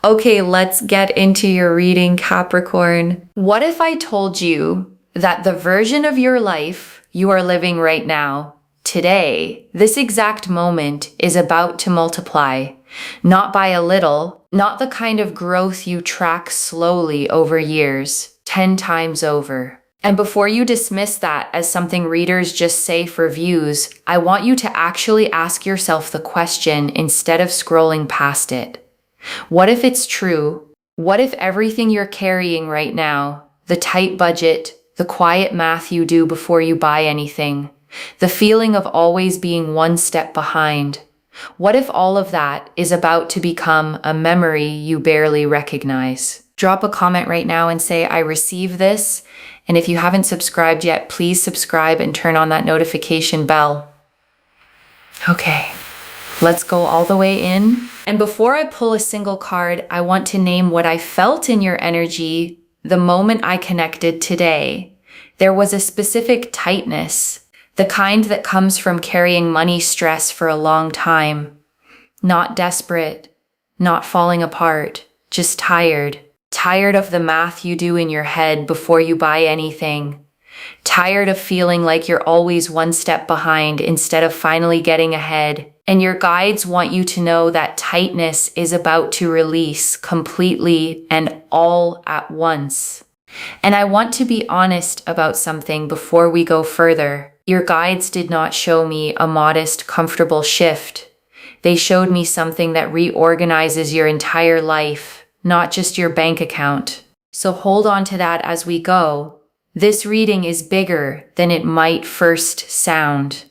Okay, let's get into your reading, Capricorn. What if I told you that the version of your life you are living right now, today, this exact moment, is about to multiply? Not by a little, not the kind of growth you track slowly over years, 10 times over. And before you dismiss that as something readers just say for views, I want you to actually ask yourself the question instead of scrolling past it. What if it's true? What if everything you're carrying right now, the tight budget, the quiet math you do before you buy anything, the feeling of always being one step behind, what if all of that is about to become a memory you barely recognize? Drop a comment right now and say, I receive this. And if you haven't subscribed yet, please subscribe and turn on that notification bell. Okay, let's go all the way in. And before I pull a single card, I want to name what I felt in your energy the moment I connected today. There was a specific tightness, the kind that comes from carrying money stress for a long time. Not desperate, not falling apart, just tired. Tired of the math you do in your head before you buy anything. Tired of feeling like you're always one step behind instead of finally getting ahead. And your guides want you to know that tightness is about to release completely and all at once. And I want to be honest about something before we go further. Your guides did not show me a modest, comfortable shift. They showed me something that reorganizes your entire life, not just your bank account. So hold on to that as we go. This reading is bigger than it might first sound.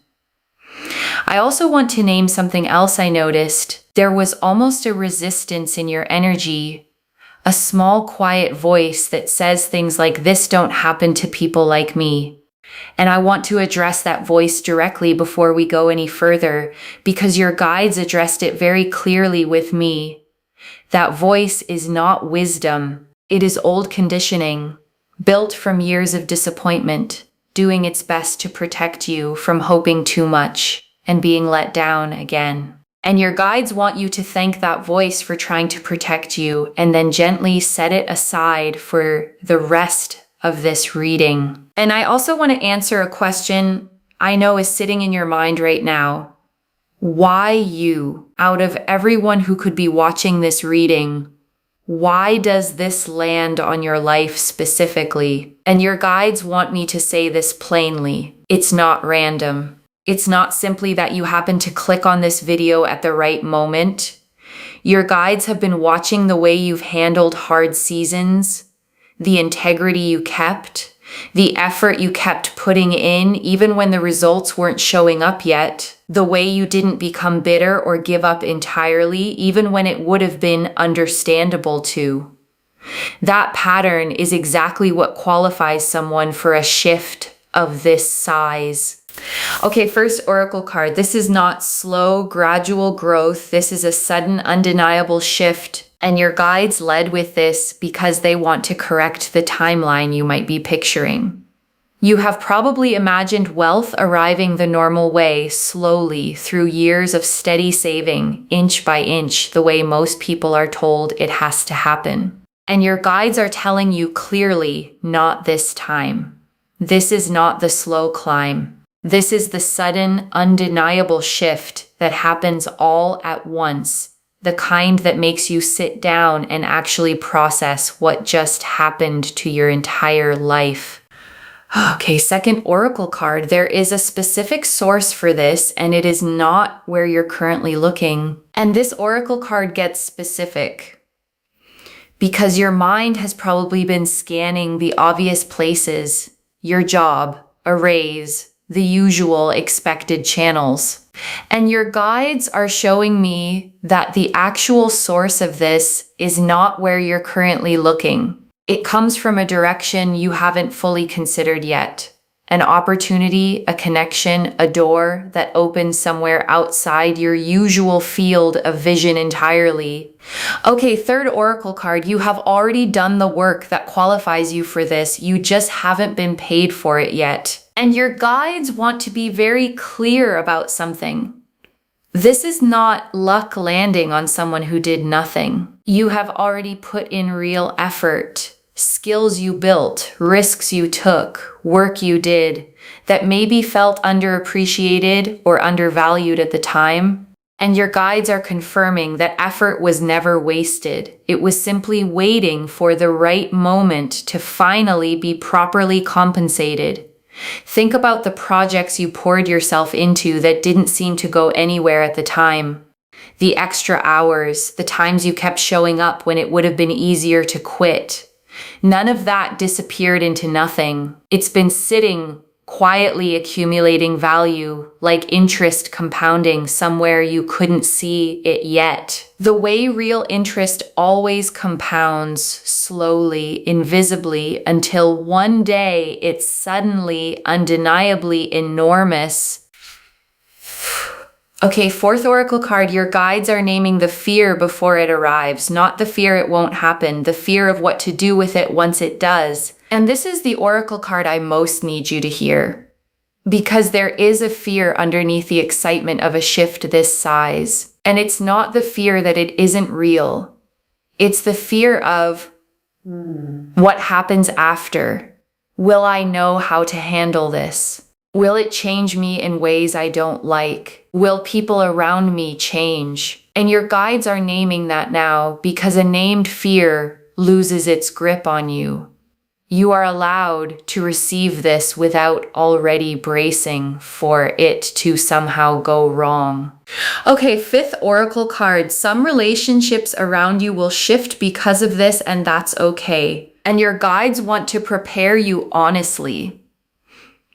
I also want to name something else I noticed. There was almost a resistance in your energy, a small quiet voice that says things like, this don't happen to people like me. And I want to address that voice directly before we go any further, because your guides addressed it very clearly with me. That voice is not wisdom. It is old conditioning, built from years of disappointment, doing its best to protect you from hoping too much and being let down again. And your guides want you to thank that voice for trying to protect you and then gently set it aside for the rest of this reading. And I also want to answer a question I know is sitting in your mind right now. Why you? Out of everyone who could be watching this reading, why does this land on your life specifically? And your guides want me to say this plainly. It's not random. It's not simply that you happen to click on this video at the right moment. Your guides have been watching the way you've handled hard seasons, the integrity you kept, the effort you kept putting in even when the results weren't showing up yet, the way you didn't become bitter or give up entirely even when it would have been understandable to. That pattern is exactly what qualifies someone for a shift of this size. Okay, first oracle card. This is not slow, gradual growth. This is a sudden, undeniable shift. And your guides led with this because they want to correct the timeline you might be picturing. You have probably imagined wealth arriving the normal way, slowly, through years of steady saving, inch by inch, the way most people are told it has to happen. And your guides are telling you clearly, not this time. This is not the slow climb. This is the sudden, undeniable shift that happens all at once. The kind that makes you sit down and actually process what just happened to your entire life. Okay, second oracle card. There is a specific source for this, and it is not where you're currently looking. And this oracle card gets specific because your mind has probably been scanning the obvious places, your job, a raise, the usual expected channels. And your guides are showing me that the actual source of this is not where you're currently looking. It comes from a direction you haven't fully considered yet. An opportunity, a connection, a door that opens somewhere outside your usual field of vision entirely. Okay, third oracle card. You have already done the work that qualifies you for this. You just haven't been paid for it yet. And your guides want to be very clear about something. This is not luck landing on someone who did nothing. You have already put in real effort, skills you built, risks you took, work you did that maybe felt underappreciated or undervalued at the time. And your guides are confirming that effort was never wasted. It was simply waiting for the right moment to finally be properly compensated. Think about the projects you poured yourself into that didn't seem to go anywhere at the time. The extra hours, the times you kept showing up when it would have been easier to quit. None of that disappeared into nothing. It's been sitting, quietly accumulating value, like interest compounding somewhere you couldn't see it yet. The way real interest always compounds slowly, invisibly, until one day it's suddenly, undeniably enormous. Okay, fourth oracle card, your guides are naming the fear before it arrives, not the fear it won't happen, the fear of what to do with it once it does. And this is the oracle card I most need you to hear, because there is a fear underneath the excitement of a shift this size. And it's not the fear that it isn't real. It's the fear of what happens after. Will I know how to handle this? Will it change me in ways I don't like? Will people around me change? And your guides are naming that now because a named fear loses its grip on you. You are allowed to receive this without already bracing for it to somehow go wrong. Okay, fifth oracle card. Some relationships around you will shift because of this, and that's okay. And your guides want to prepare you honestly.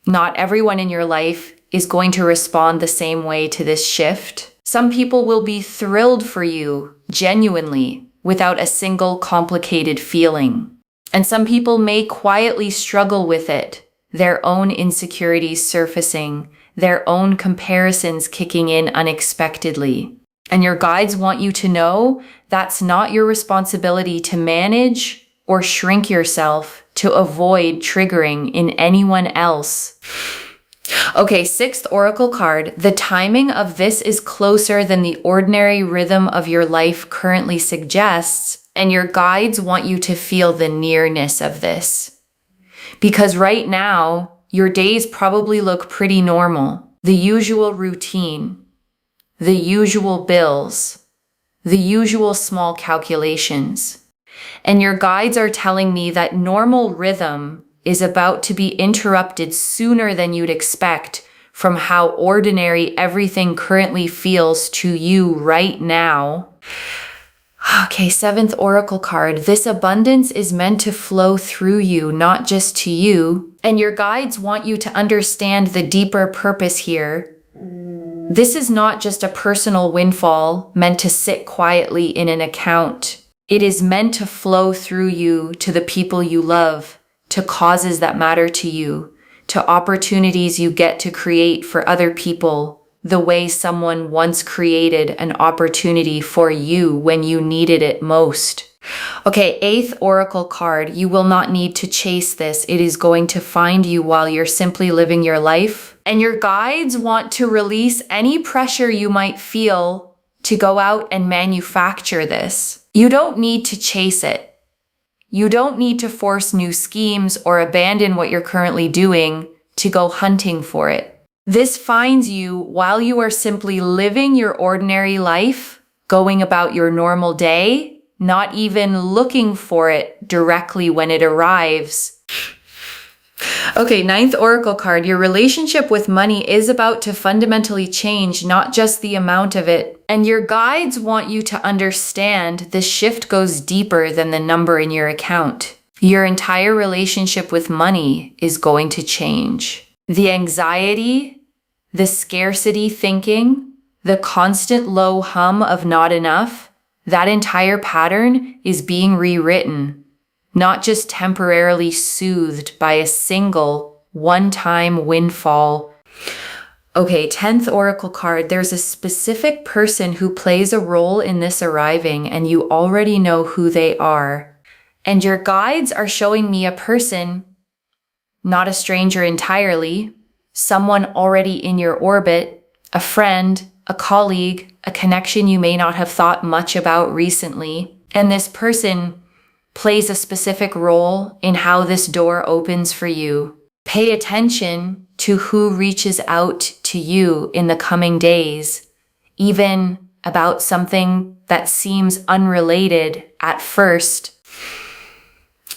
Not everyone in your life is going to respond the same way to this shift. Some people will be thrilled for you, genuinely, without a single complicated feeling. And some people may quietly struggle with it, their own insecurities surfacing, their own comparisons kicking in unexpectedly. And your guides want you to know that's not your responsibility to manage or shrink yourself to avoid triggering in anyone else. Okay, sixth oracle card. The timing of this is closer than the ordinary rhythm of your life currently suggests. And your guides want you to feel the nearness of this. Because right now, your days probably look pretty normal. The usual routine, the usual bills, the usual small calculations. And your guides are telling me that normal rhythm is about to be interrupted sooner than you'd expect from how ordinary everything currently feels to you right now. Okay, seventh oracle card. This abundance is meant to flow through you, not just to you. And your guides want you to understand the deeper purpose here. This is not just a personal windfall meant to sit quietly in an account. It is meant to flow through you to the people you love, to causes that matter to you, to opportunities you get to create for other people, the way someone once created an opportunity for you when you needed it most. Okay, eighth oracle card. You will not need to chase this. It is going to find you while you're simply living your life. And your guides want to release any pressure you might feel to go out and manufacture this. You don't need to chase it. You don't need to force new schemes or abandon what you're currently doing to go hunting for it. This finds you while you are simply living your ordinary life, going about your normal day, not even looking for it directly when it arrives. Okay, ninth oracle card. Your relationship with money is about to fundamentally change, not just the amount of it. And your guides want you to understand this shift goes deeper than the number in your account. Your entire relationship with money is going to change. The anxiety, the scarcity thinking, the constant low hum of not enough, that entire pattern is being rewritten, not just temporarily soothed by a single one-time windfall. Okay, 10th oracle card. There's a specific person who plays a role in this arriving, and you already know who they are. And your guides are showing me a person, not a stranger entirely, someone already in your orbit, a friend, a colleague, a connection you may not have thought much about recently. And this person plays a specific role in how this door opens for you. Pay attention to who reaches out to you in the coming days, even about something that seems unrelated at first.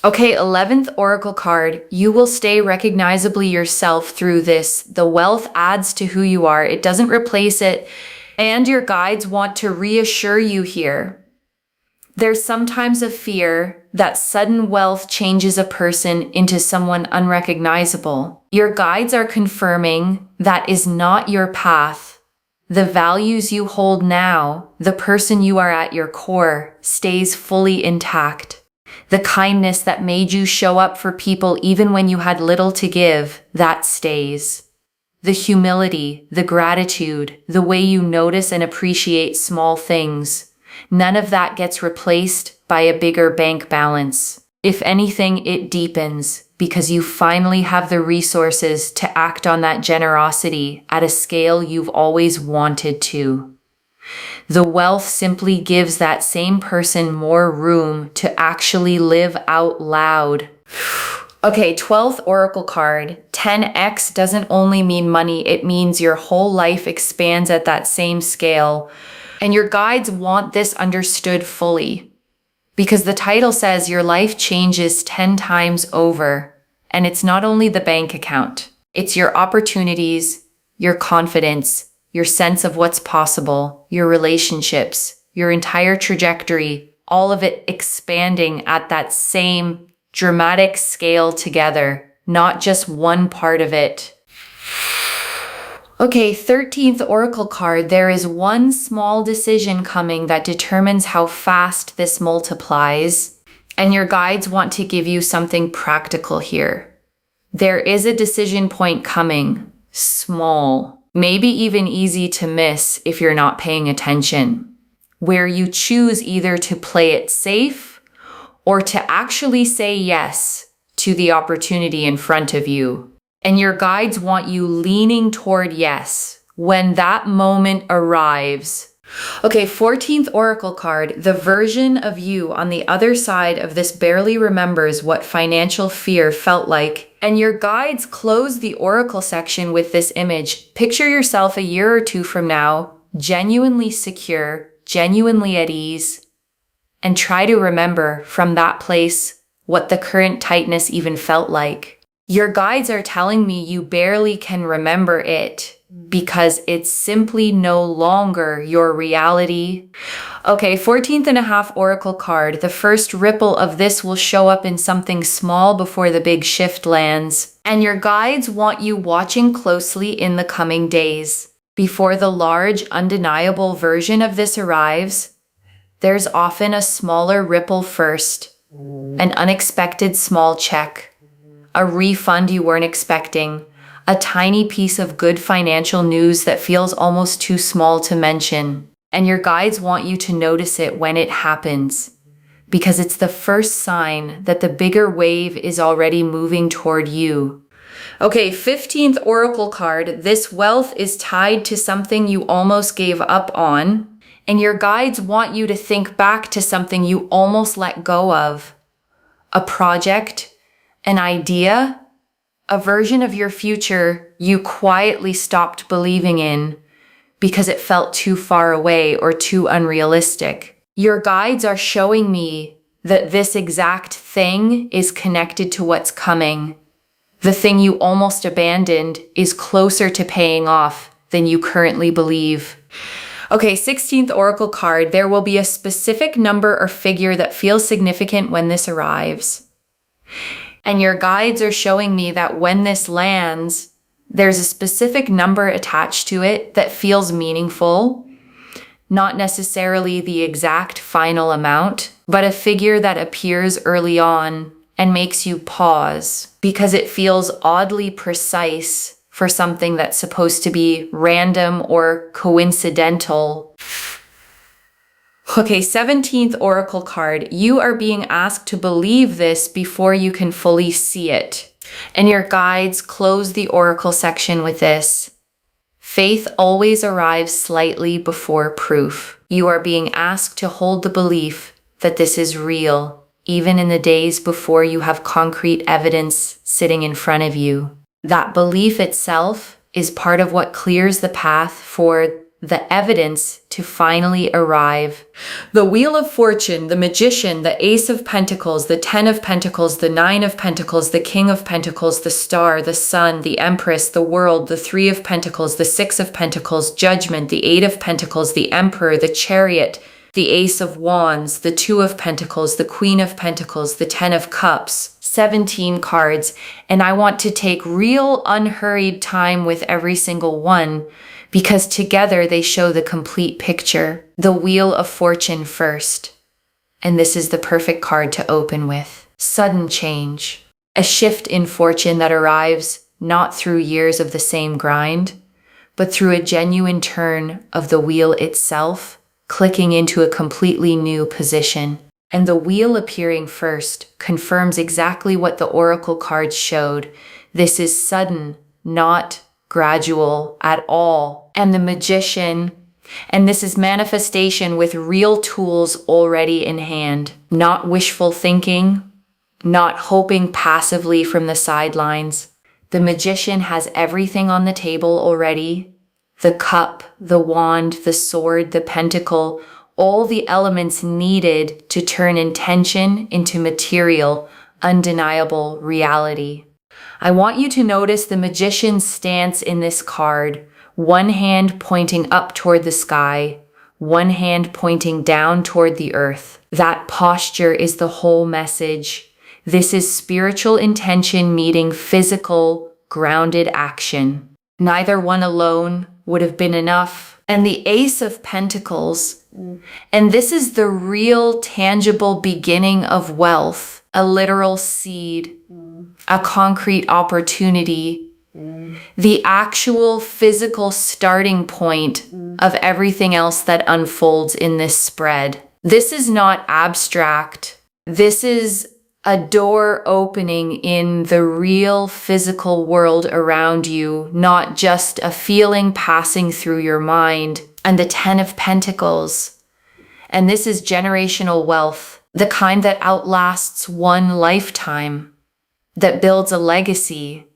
Okay, 11th Oracle card. You will stay recognizably yourself through this. The wealth adds to who you are. It doesn't replace it. And your guides want to reassure you here. There's sometimes a fear that sudden wealth changes a person into someone unrecognizable. Your guides are confirming that is not your path. The values you hold now, the person you are at your core, stays fully intact. The kindness that made you show up for people even when you had little to give, that stays. The humility, the gratitude, the way you notice and appreciate small things, none of that gets replaced by a bigger bank balance. If anything, it deepens because you finally have the resources to act on that generosity at a scale you've always wanted to. The wealth simply gives that same person more room to actually live out loud. Okay, 12th Oracle card. 10x doesn't only mean money, it means your whole life expands at that same scale. And your guides want this understood fully. Because the title says your life changes 10 times over. And it's not only the bank account. It's your opportunities, your confidence, your sense of what's possible, your relationships, your entire trajectory, all of it expanding at that same dramatic scale together, not just one part of it. Okay, 13th Oracle card. There is one small decision coming that determines how fast this multiplies, and your guides want to give you something practical here. There is a decision point coming, small. Maybe even easy to miss if you're not paying attention, where you choose either to play it safe or to actually say yes to the opportunity in front of you. And your guides want you leaning toward yes when that moment arrives. Okay, 14th Oracle card. The version of you on the other side of this barely remembers what financial fear felt like. And your guides close the Oracle section with this image. Picture yourself a year or two from now, genuinely secure, genuinely at ease, and try to remember from that place what the current tightness even felt like. Your guides are telling me you barely can remember it because it's simply no longer your reality. Okay, 14th and a half Oracle card. The first ripple of this will show up in something small before the big shift lands. And your guides want you watching closely in the coming days. Before the large, undeniable version of this arrives, there's often a smaller ripple first. An unexpected small check. A refund you weren't expecting. A tiny piece of good financial news that feels almost too small to mention. And your guides want you to notice it when it happens, because it's the first sign that the bigger wave is already moving toward you. Okay, 15th Oracle card. This wealth is tied to something you almost gave up on, and your guides want you to think back to something you almost let go of. A project, an idea, a version of your future you quietly stopped believing in because it felt too far away or too unrealistic. Your guides are showing me that this exact thing is connected to what's coming. The thing you almost abandoned is closer to paying off than you currently believe. Okay, 16th Oracle card. There will be a specific number or figure that feels significant when this arrives. And your guides are showing me that when this lands, there's a specific number attached to it that feels meaningful, not necessarily the exact final amount, but a figure that appears early on and makes you pause because it feels oddly precise for something that's supposed to be random or coincidental. Okay, 17th Oracle card. You are being asked to believe this before you can fully see it. And your guides close the Oracle section with this. Faith always arrives slightly before proof. You are being asked to hold the belief that this is real, even in the days before you have concrete evidence sitting in front of you. That belief itself is part of what clears the path for the evidence to finally arrive. The Wheel of Fortune, the Magician, the Ace of Pentacles, the Ten of Pentacles, the Nine of Pentacles, the King of Pentacles, the Star, the Sun, the Empress, the World, the Three of Pentacles, the Six of Pentacles, Judgment, the Eight of Pentacles, the Emperor, the Chariot, the Ace of Wands, the Two of Pentacles, the Queen of Pentacles, the Ten of Cups, 17 cards. And I want to take real unhurried time with every single one, because together they show the complete picture. The Wheel of Fortune first. And this is the perfect card to open with. Sudden change. A shift in fortune that arrives not through years of the same grind, but through a genuine turn of the wheel itself, clicking into a completely new position. And the wheel appearing first confirms exactly what the oracle cards showed. This is sudden, not gradual at all. And the Magician, and this is manifestation with real tools already in hand, not wishful thinking, not hoping passively from the sidelines. The Magician has everything on the table already. The cup, the wand, the sword, the pentacle, all the elements needed to turn intention into material, undeniable reality. I want you to notice the Magician's stance in this card. One hand pointing up toward the sky, one hand pointing down toward the earth. That posture is the whole message. This is spiritual intention meeting physical, grounded action. Neither one alone would have been enough. And the Ace of Pentacles, and this is the real tangible beginning of wealth, a literal seed, a concrete opportunity, the actual physical starting point of everything else that unfolds in this spread. This is not abstract. This is a door opening in the real physical world around you, not just a feeling passing through your mind. And the Ten of Pentacles. And this is generational wealth, the kind that outlasts one lifetime, that builds a legacy,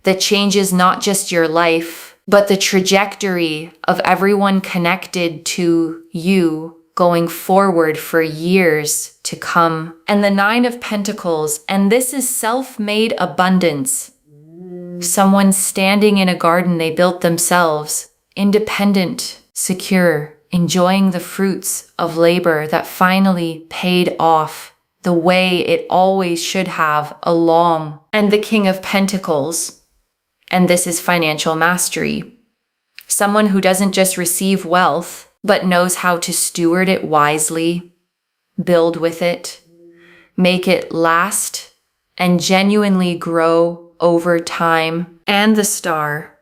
that changes not just your life, but the trajectory of everyone connected to you going forward for years to come. And the Nine of Pentacles, and this is self-made abundance. Someone standing in a garden they built themselves, independent, secure, enjoying the fruits of labor that finally paid off the way it always should have along. And the King of Pentacles, and this is financial mastery. Someone who doesn't just receive wealth, but knows how to steward it wisely, build with it, make it last, and genuinely grow over time. And the Star.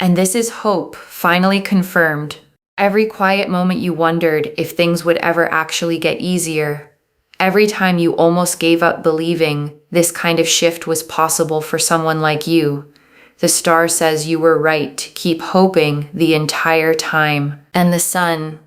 And this is hope, finally confirmed. Every quiet moment you wondered if things would ever actually get easier. Every time you almost gave up believing this kind of shift was possible for someone like you. The Star says you were right to keep hoping the entire time. And the Sun.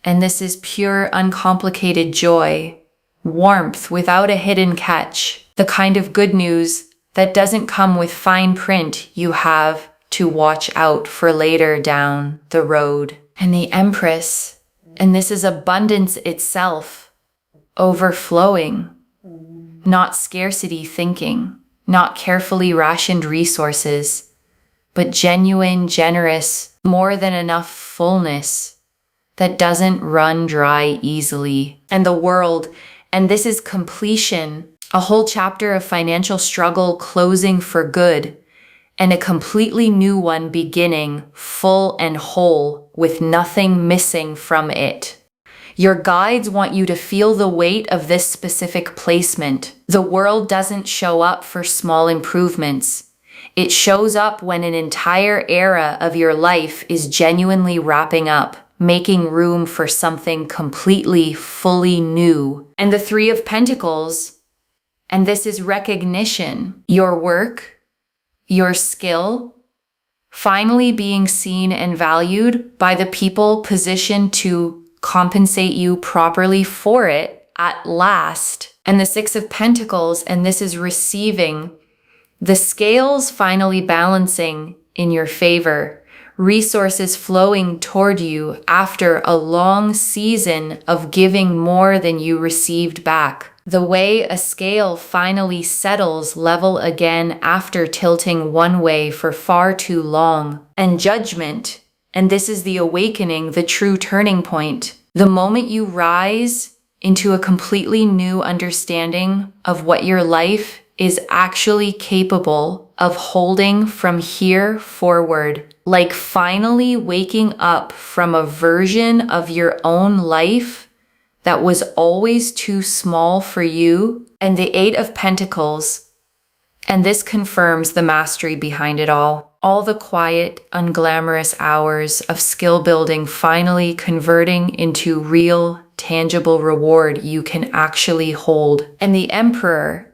And this is pure, uncomplicated joy. Warmth without a hidden catch. The kind of good news that doesn't come with fine print you have to watch out for later down the road. And the Empress. And this is abundance itself. Overflowing. Not scarcity thinking. Not carefully rationed resources, but genuine, generous, more than enough fullness that doesn't run dry easily. And the World, and this is completion, a whole chapter of financial struggle closing for good, and a completely new one beginning, full and whole, with nothing missing from it. Your guides want you to feel the weight of this specific placement. The world doesn't show up for small improvements. It shows up when an entire era of your life is genuinely wrapping up, making room for something completely, fully new. And the Three of Pentacles, and this is recognition. Your work, your skill, finally being seen and valued by the people positioned to compensate you properly for it at last. And the Six of Pentacles, and this is receiving, the scales finally balancing in your favor, resources flowing toward you after a long season of giving more than you received back. The way a scale finally settles level again after tilting one way for far too long. And judgment, and this is the awakening, the true turning point. The moment you rise into a completely new understanding of what your life is actually capable of holding from here forward. Like finally waking up from a version of your own life that was always too small for you. And the Eight of Pentacles, and this confirms the mastery behind it all. All the quiet, unglamorous hours of skill building finally converting into real, tangible reward you can actually hold. And the Emperor,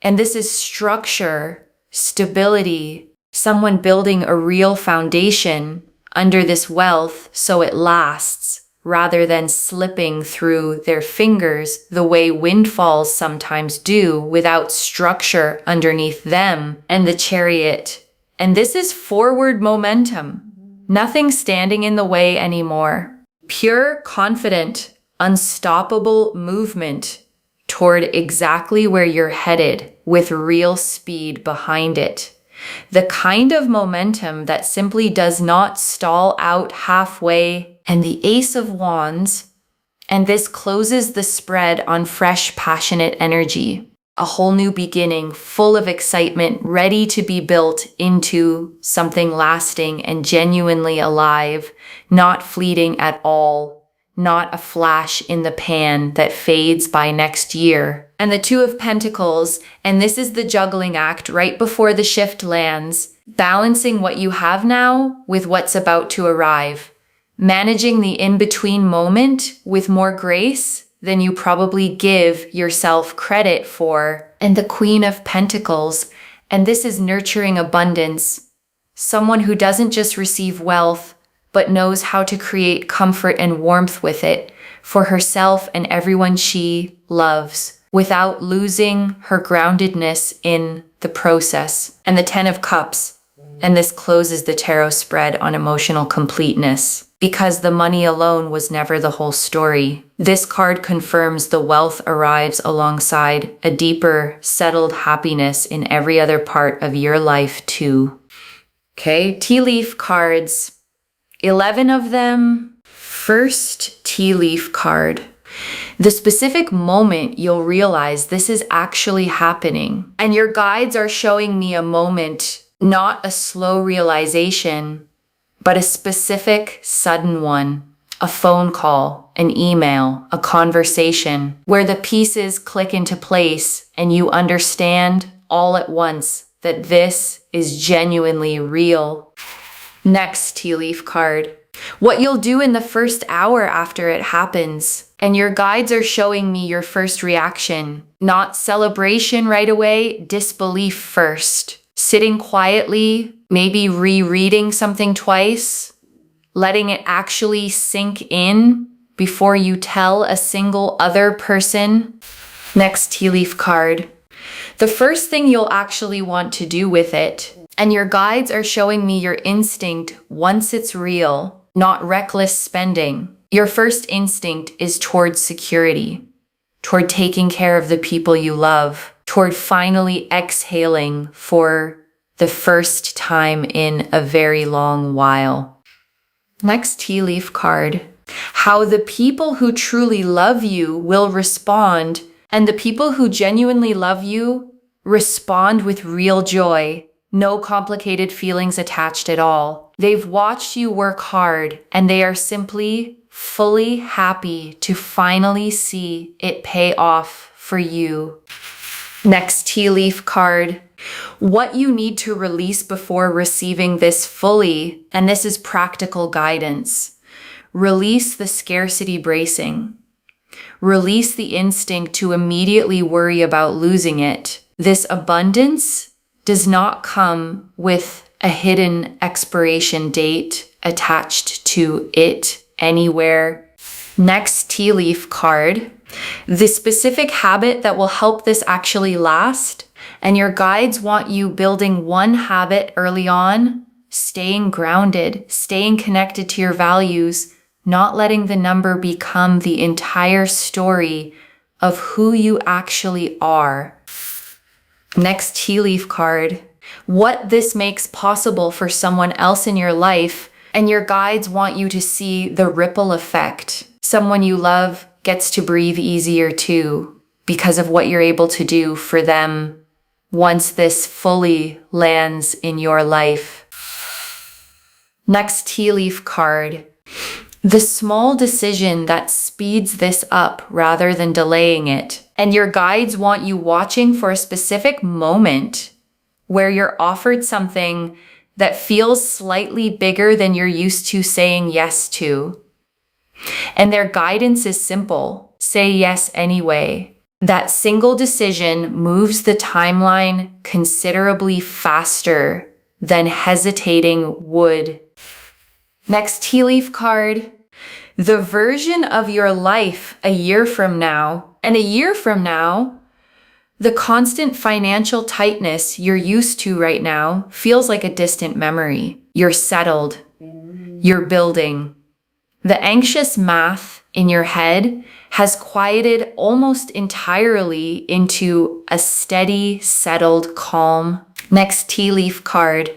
and this is structure, stability, someone building a real foundation under this wealth so it lasts, rather than slipping through their fingers the way windfalls sometimes do without structure underneath them. And the Chariot, and this is forward momentum, nothing standing in the way anymore. Pure, confident, unstoppable movement toward exactly where you're headed with real speed behind it. The kind of momentum that simply does not stall out halfway. And the Ace of Wands, and this closes the spread on fresh, passionate energy. A whole new beginning, full of excitement, ready to be built into something lasting and genuinely alive, not fleeting at all. Not a flash in the pan that fades by next year. And the Two of Pentacles, and this is the juggling act right before the shift lands, balancing what you have now with what's about to arrive, managing the in-between moment with more grace than you probably give yourself credit for. And the Queen of Pentacles, and this is nurturing abundance, someone who doesn't just receive wealth, but knows how to create comfort and warmth with it for herself and everyone she loves, without losing her groundedness in the process. And the Ten of Cups, and this closes the tarot spread on emotional completeness, because the money alone was never the whole story. This card confirms the wealth arrives alongside a deeper, settled happiness in every other part of your life too. Okay, tea leaf cards. 11 of them. First tea leaf card. The specific moment you'll realize this is actually happening. And your guides are showing me a moment, not a slow realization, but a specific, sudden one. A phone call, an email, a conversation, where the pieces click into place and you understand all at once that this is genuinely real. Next tea leaf card. What you'll do in the first hour after it happens. And your guides are showing me your first reaction. Not celebration right away, disbelief first. Sitting quietly, maybe rereading something twice, letting it actually sink in before you tell a single other person. Next tea leaf card. The first thing you'll actually want to do with it. And your guides are showing me your instinct once it's real, not reckless spending. Your first instinct is toward security, toward taking care of the people you love, toward finally exhaling for the first time in a very long while. Next tea leaf card. How the people who truly love you will respond, and the people who genuinely love you respond with real joy. No complicated feelings attached at all. They've watched you work hard, and they are simply fully happy to finally see it pay off for you. Next tea leaf card. What you need to release before receiving this fully, and this is practical guidance. Release the scarcity bracing. Release the instinct to immediately worry about losing it. This abundance does not come with a hidden expiration date attached to it anywhere. Next tea leaf card, the specific habit that will help this actually last. And your guides want you building one habit early on, staying grounded, staying connected to your values, not letting the number become the entire story of who you actually are. Next tea leaf card, what this makes possible for someone else in your life, and your guides want you to see the ripple effect. Someone you love gets to breathe easier too because of what you're able to do for them once this fully lands in your life. Next tea leaf card, the small decision that speeds this up rather than delaying it. And your guides want you watching for a specific moment where you're offered something that feels slightly bigger than you're used to saying yes to. And their guidance is simple. Say yes anyway. That single decision moves the timeline considerably faster than hesitating would. Next tea leaf card, the version of your life a year from now. And a year from now, the constant financial tightness you're used to right now feels like a distant memory. You're settled. You're building. The anxious math in your head has quieted almost entirely into a steady, settled calm. Next tea leaf card,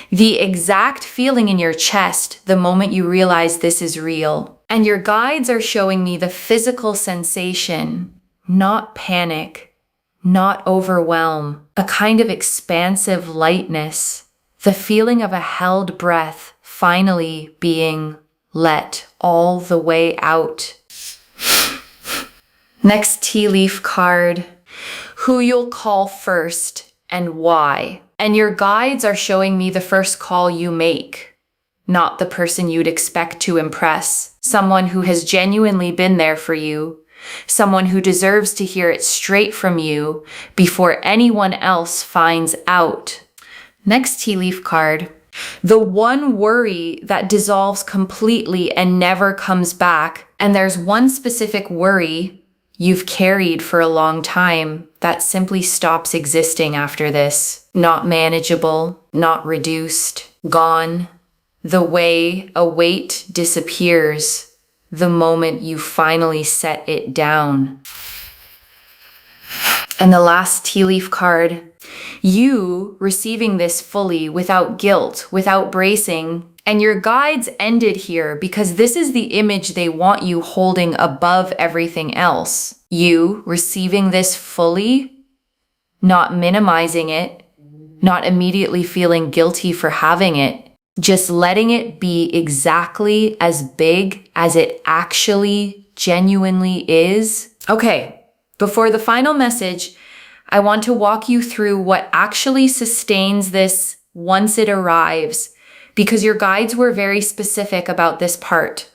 the exact feeling in your chest the moment you realize this is real. And your guides are showing me the physical sensation, not panic, not overwhelm, a kind of expansive lightness, the feeling of a held breath finally being let all the way out. Next tea leaf card, who you'll call first and why. And your guides are showing me the first call you make, not the person you'd expect to impress. Someone who has genuinely been there for you. Someone who deserves to hear it straight from you before anyone else finds out. Next tea leaf card, the one worry that dissolves completely and never comes back. And there's one specific worry you've carried for a long time that simply stops existing after this. Not manageable, not reduced, gone. The way a weight disappears the moment you finally set it down. And the last tea leaf card, you receiving this fully without guilt, without bracing. And your guides ended here because this is the image they want you holding above everything else. You receiving this fully, not minimizing it, not immediately feeling guilty for having it, just letting it be exactly as big as it actually genuinely is. Okay, before the final message, I want to walk you through what actually sustains this once it arrives, because your guides were very specific about this part.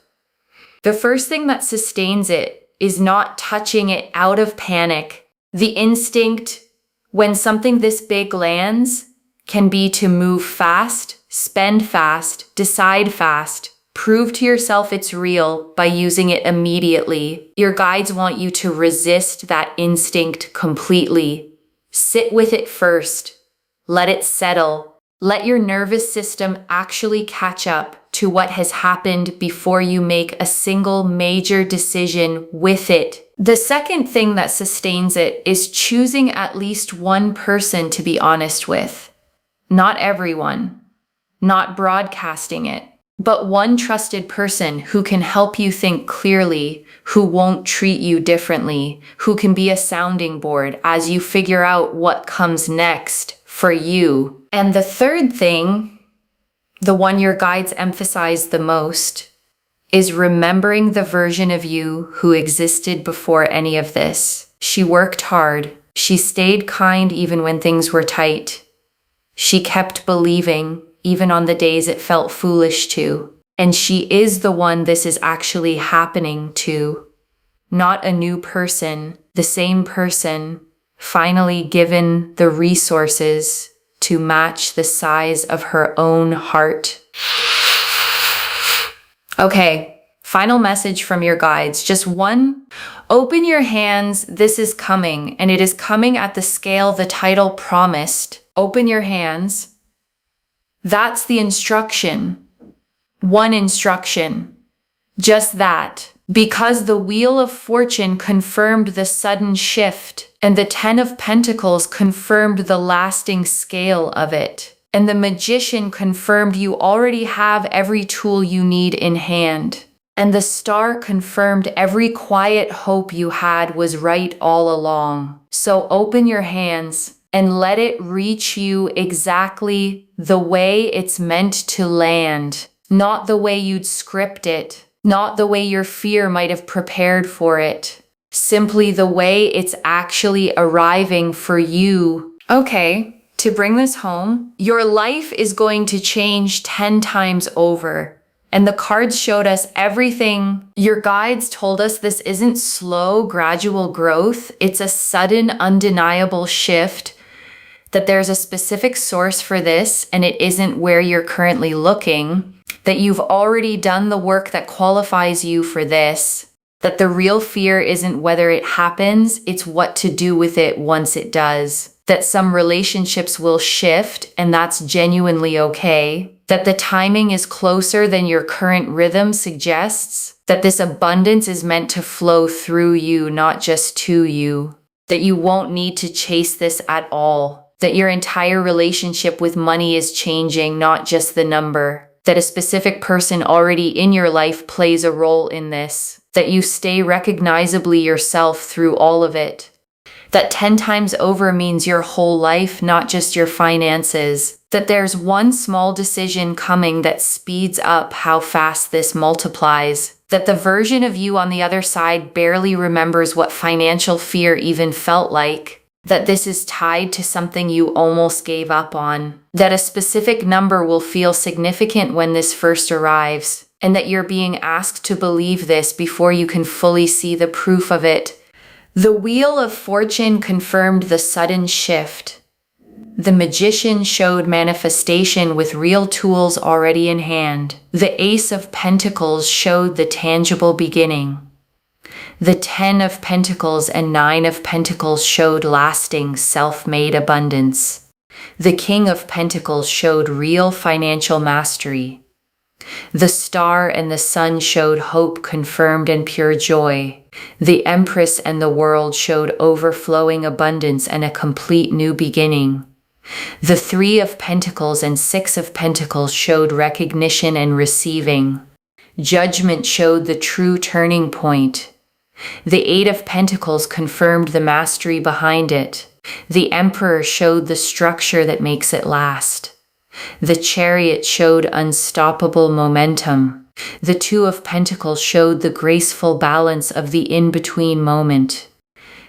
The first thing that sustains it is not touching it out of panic. The instinct when something this big lands can be to move fast, spend fast, decide fast, prove to yourself it's real by using it immediately. Your guides want you to resist that instinct completely. Sit with it first. Let it settle. Let your nervous system actually catch up to what has happened before you make a single major decision with it. The second thing that sustains it is choosing at least one person to be honest with. Not everyone. Not broadcasting it. But one trusted person who can help you think clearly, who won't treat you differently, who can be a sounding board as you figure out what comes next for you. And the third thing, the one your guides emphasize the most, is remembering the version of you who existed before any of this. She worked hard. She stayed kind even when things were tight. She kept believing even on the days it felt foolish to. And she is the one this is actually happening to. Not a new person, the same person, finally given the resources to match the size of her own heart. Okay, final message from your guides. Just one. Open your hands. This is coming, and it is coming at the scale the title promised. Open your hands. That's the instruction. One instruction. Just that. Because the Wheel of Fortune confirmed the sudden shift, and the Ten of Pentacles confirmed the lasting scale of it, and the Magician confirmed you already have every tool you need in hand, and the Star confirmed every quiet hope you had was right all along. So open your hands and let it reach you exactly the way it's meant to land, not the way you'd script it. Not the way your fear might have prepared for it. Simply the way it's actually arriving for you. Okay, to bring this home, your life is going to change 10 times over. And the cards showed us everything. Your guides told us this isn't slow, gradual growth. It's a sudden, undeniable shift. That there's a specific source for this, and it isn't where you're currently looking. That you've already done the work that qualifies you for this, that the real fear isn't whether it happens, it's what to do with it once it does, that some relationships will shift and that's genuinely okay, that the timing is closer than your current rhythm suggests, that this abundance is meant to flow through you, not just to you, that you won't need to chase this at all, that your entire relationship with money is changing, not just the number. That a specific person already in your life plays a role in this, that you stay recognizably yourself through all of it, that 10 times over means your whole life, not just your finances, that there's one small decision coming that speeds up how fast this multiplies, that the version of you on the other side barely remembers what financial fear even felt like, that this is tied to something you almost gave up on, that a specific number will feel significant when this first arrives, and that you're being asked to believe this before you can fully see the proof of it. The Wheel of Fortune confirmed the sudden shift. The Magician showed manifestation with real tools already in hand. The Ace of Pentacles showed the tangible beginning. The 10 of Pentacles and 9 of Pentacles showed lasting, self-made abundance. The King of Pentacles showed real financial mastery. The Star and the Sun showed hope confirmed and pure joy. The Empress and the World showed overflowing abundance and a complete new beginning. The 3 of Pentacles and 6 of Pentacles showed recognition and receiving. Judgment showed the true turning point. The 8 of Pentacles confirmed the mastery behind it. The Emperor showed the structure that makes it last. The Chariot showed unstoppable momentum. The 2 of Pentacles showed the graceful balance of the in-between moment.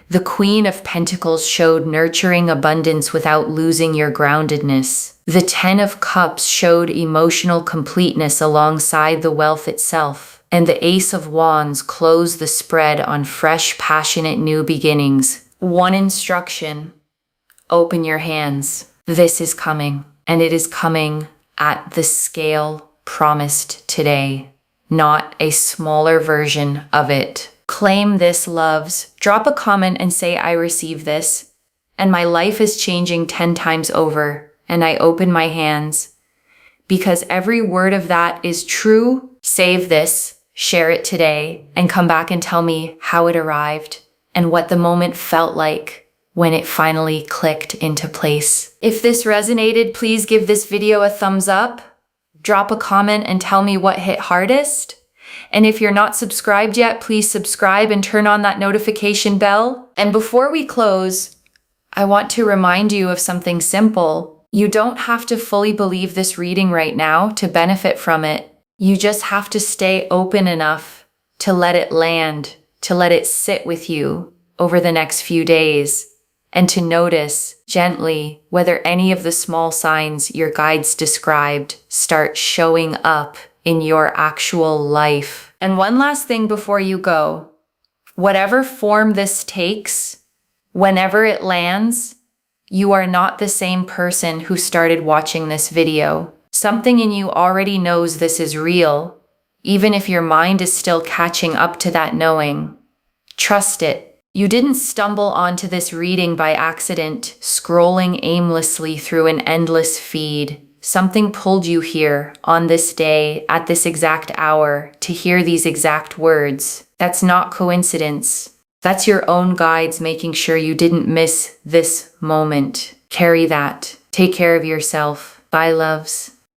The Queen of Pentacles showed nurturing abundance without losing your groundedness. The 10 of Cups showed emotional completeness alongside the wealth itself. And the Ace of Wands closed the spread on fresh, passionate new beginnings. One instruction. Open your hands. This is coming, and it is coming at the scale promised today, not a smaller version of it. Claim this, loves. Drop a comment and say, I receive this, and my life is changing 10 times over, and I open my hands. Because every word of that is true. Save this. Share it today and come back and tell me how it arrived and what the moment felt like when it finally clicked into place. If this resonated, please give this video a thumbs up, drop a comment and tell me what hit hardest. And if you're not subscribed yet, please subscribe and turn on that notification bell. And before we close, I want to remind you of something simple. You don't have to fully believe this reading right now to benefit from it. You just have to stay open enough to let it land, to let it sit with you over the next few days, and to notice gently whether any of the small signs your guides described start showing up in your actual life. And one last thing before you go, whatever form this takes, whenever it lands, You are not the same person who started watching this video. Something in you already knows this is real, even if your mind is still catching up to that knowing. Trust it. You didn't stumble onto this reading by accident, scrolling aimlessly through an endless feed. Something pulled you here, on this day, at this exact hour, to hear these exact words. That's not coincidence. That's your own guides making sure you didn't miss this moment. Carry that. Take care of yourself. Bye, loves.